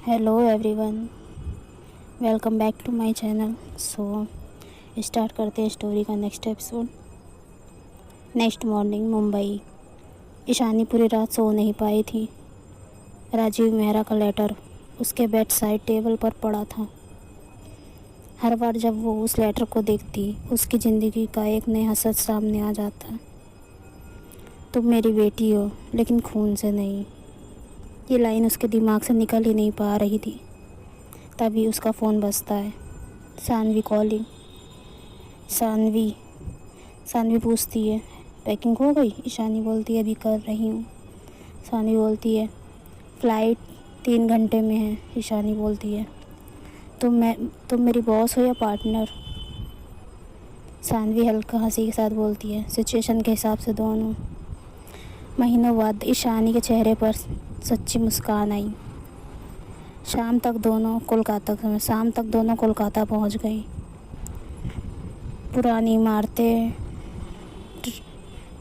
Hello everyone, welcome back to my channel. Start करते हैं story का next episode. Next morning Mumbai. Ishani पूरी रात सो नहीं पाई थी। राजीव मेहरा का लेटर उसके बेड साइड टेबल पर पड़ा था। हर बार जब वो उस लेटर को देखती, उसकी ज़िंदगी का एक नया सच सामने आ जाता। तुम मेरी बेटी हो, लेकिन खून से नहीं। ये लाइन उसके दिमाग से निकल ही नहीं पा रही थी। तभी उसका फ़ोन बजता है। सानवी कॉलिंग। सानवी सानवी पूछती है, पैकिंग हो गई? ईशानी बोलती है, अभी कर रही हूँ। सानवी बोलती है, फ़्लाइट 3 घंटे में है। ईशानी बोलती है, तुम मेरी बॉस हो या पार्टनर? सानवी हल्का हंसी के साथ बोलती है, सिचुएशन के हिसाब से दोनों। महीनों बाद ईशानी के चेहरे पर सच्ची मुस्कान आई। शाम तक दोनों कोलकाता पहुंच गई। पुरानी इमारतें,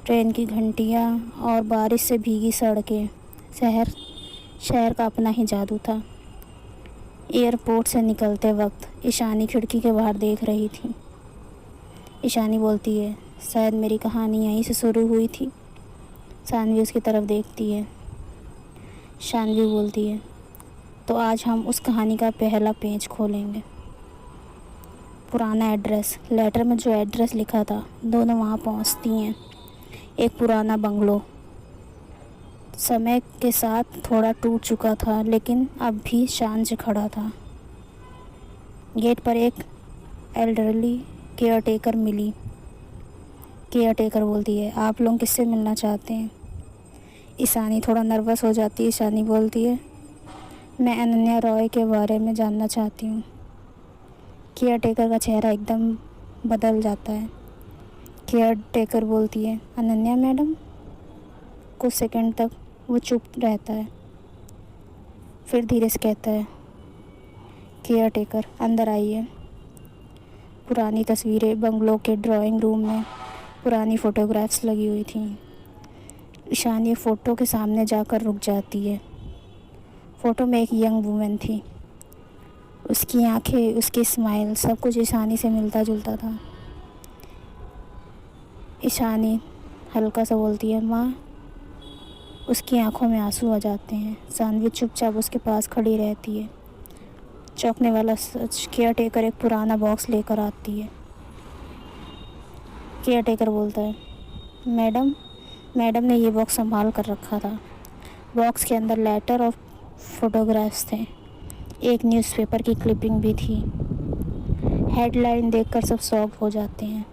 ट्रेन की घंटियां और बारिश से भीगी सड़कें, शहर का अपना ही जादू था। एयरपोर्ट से निकलते वक्त ईशानी खिड़की के बाहर देख रही थी। ईशानी बोलती है, शायद मेरी कहानी यहीं से शुरू हुई थी। सानवी उसकी तरफ देखती है। शानवी बोलती है, तो आज हम उस कहानी का पहला पेज खोलेंगे। पुराना एड्रेस। लेटर में जो एड्रेस लिखा था, दोनों वहाँ पहुँचती हैं। एक पुराना बंगलो, समय के साथ थोड़ा टूट चुका था, लेकिन अब भी शान से खड़ा था। गेट पर एक एल्डरली केयरटेकर मिली। केयरटेकर बोलती है, आप लोग किससे मिलना चाहते हैं? ईशानी थोड़ा नर्वस हो जाती है। ईशानी बोलती है, मैं अनन्या रॉय के बारे में जानना चाहती हूँ। केयरटेकर का चेहरा एकदम बदल जाता है। केयरटेकर बोलती है, अनन्या मैडम? कुछ सेकंड तक वो चुप रहता है, फिर धीरे से कहता है, केयरटेकर अंदर आइए। पुरानी तस्वीरें। बंगलो के ड्राइंग रूम में पुरानी फ़ोटोग्राफ्स लगी हुई थीं। ईशानी फ़ोटो के सामने जाकर रुक जाती है। फ़ोटो में एक यंग वुमेन थी। उसकी आंखें, उसकी स्माइल, सब कुछ ईशानी से मिलता जुलता था। ईशानी हल्का सा बोलती है, माँ। उसकी आंखों में आंसू आ जाते हैं। सानवी चुपचाप उसके पास खड़ी रहती है। चौंकने वाला सच, केयरटेकर एक पुराना बॉक्स लेकर आती है। केयरटेकर बोलता है, मैडम ने ये बॉक्स संभाल कर रखा था। बॉक्स के अंदर लेटर और फोटोग्राफ्स थे। एक न्यूज़पेपर की क्लिपिंग भी थी। हेडलाइन देखकर सब शॉक हो जाते हैं।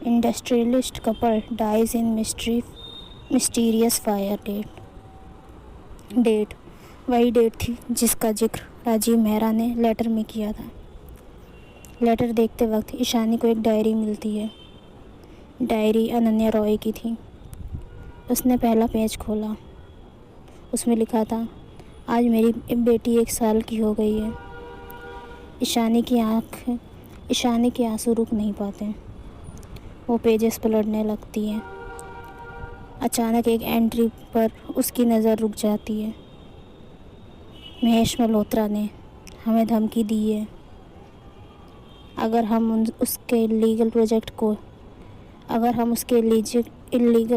Industrialist couple dies in mysterious fire. Date वही डेट थी जिसका जिक्र राजीव मेहरा ने लेटर में किया था। लेटर देखते वक्त ईशानी को एक डायरी मिलती है। डायरी अनन्या रॉय की थी। उसने पहला पेज खोला। उसमें लिखा था, आज मेरी बेटी 1 साल की हो गई है। ईशानी के आंसू रुक नहीं पाते। वो पेजेस पलटने लगती है। अचानक एक एंट्री पर उसकी नज़र रुक जाती है। महेश मल्होत्रा ने हमें धमकी दी है। अगर हम उसके इलीगल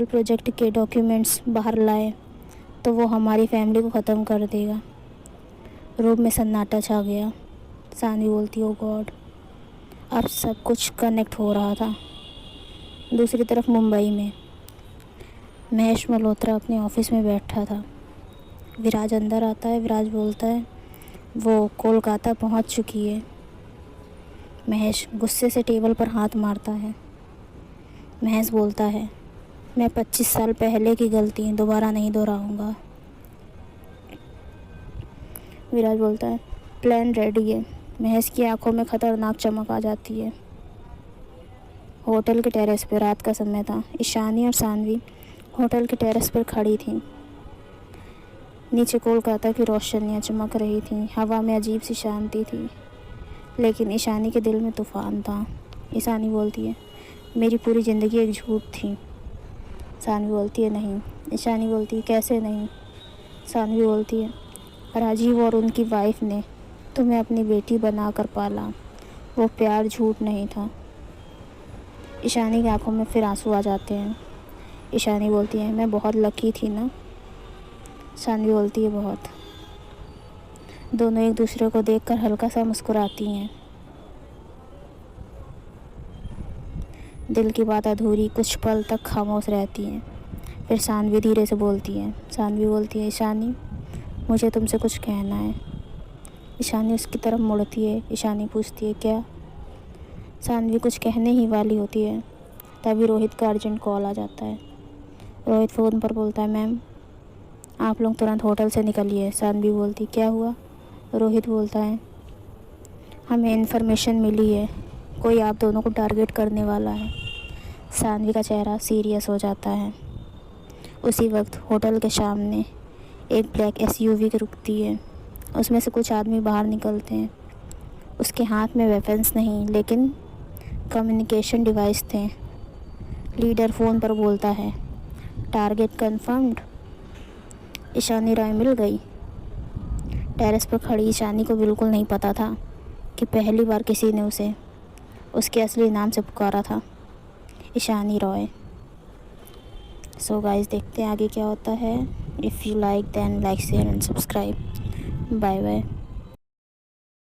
प्रोजेक्ट के डॉक्यूमेंट्स बाहर लाए तो वो हमारी फैमिली को ख़त्म कर देगा। रूम में सन्नाटा छा गया। सानवी बोलती, ओ गॉड। अब सब कुछ कनेक्ट हो रहा था। दूसरी तरफ मुंबई में महेश मल्होत्रा अपने ऑफिस में बैठा था। विराज अंदर आता है। विराज बोलता है, वो कोलकाता पहुंच चुकी है। महेश गुस्से से टेबल पर हाथ मारता है। महेश बोलता है, मैं 25 साल पहले की गलती दोबारा नहीं दोहराऊंगा। विराज बोलता है, प्लान रेडी है। महेश की आंखों में खतरनाक चमक आ जाती है। होटल के टेरेस पर रात का समय था। ईशानी और सानवी होटल के टेरेस पर खड़ी थीं। नीचे कोलकाता की रोशनियां चमक रही थीं। हवा में अजीब सी शांति थी, लेकिन ईशानी के दिल में तूफान था। ईशानी बोलती है, मेरी पूरी ज़िंदगी एक झूठ थी। सानवी बोलती है, नहीं। ईशानी बोलती है, कैसे नहीं? सानवी बोलती है, राजीव और उनकी वाइफ ने तुम्हें अपनी बेटी बनाकर पाला, वो प्यार झूठ नहीं था। ईशानी की आंखों में फिर आंसू आ जाते हैं। ईशानी बोलती है, मैं बहुत लकी थी ना। सानवी बोलती है, बहुत। दोनों एक दूसरे को देखकर हल्का सा मुस्कुराती हैं। दिल की बात अधूरी कुछ पल तक खामोश रहती हैं। फिर सानवी धीरे से बोलती है। सानवी बोलती है, ईशानी मुझे तुमसे कुछ कहना है। ईशानी उसकी तरफ मुड़ती है। ईशानी पूछती है, क्या? सानवी कुछ कहने ही वाली होती है, तभी रोहित का अर्जेंट कॉल आ जाता है। रोहित फ़ोन पर बोलता है, मैम आप लोग तुरंत होटल से निकलिए। सानवी बोलती, क्या हुआ? रोहित बोलता है, हमें इन्फॉर्मेशन मिली है, कोई आप दोनों को टारगेट करने वाला है। सानवी का चेहरा सीरियस हो जाता है। उसी वक्त होटल के सामने एक ब्लैक एसयूवी रुकती है। उसमें से कुछ आदमी बाहर निकलते हैं। उसके हाथ में वेपन्स नहीं, लेकिन कम्युनिकेशन डिवाइस थे। लीडर फ़ोन पर बोलता है, टारगेट कंफर्म्ड। ईशानी राय मिल गई। टेरेस पर खड़ी ईशानी को बिल्कुल नहीं पता था कि पहली बार किसी ने उसे उसके असली नाम से पुकारा था, ईशानी रॉय। सो गाइस, देखते हैं आगे क्या होता है। If you like then like share and subscribe. Bye bye.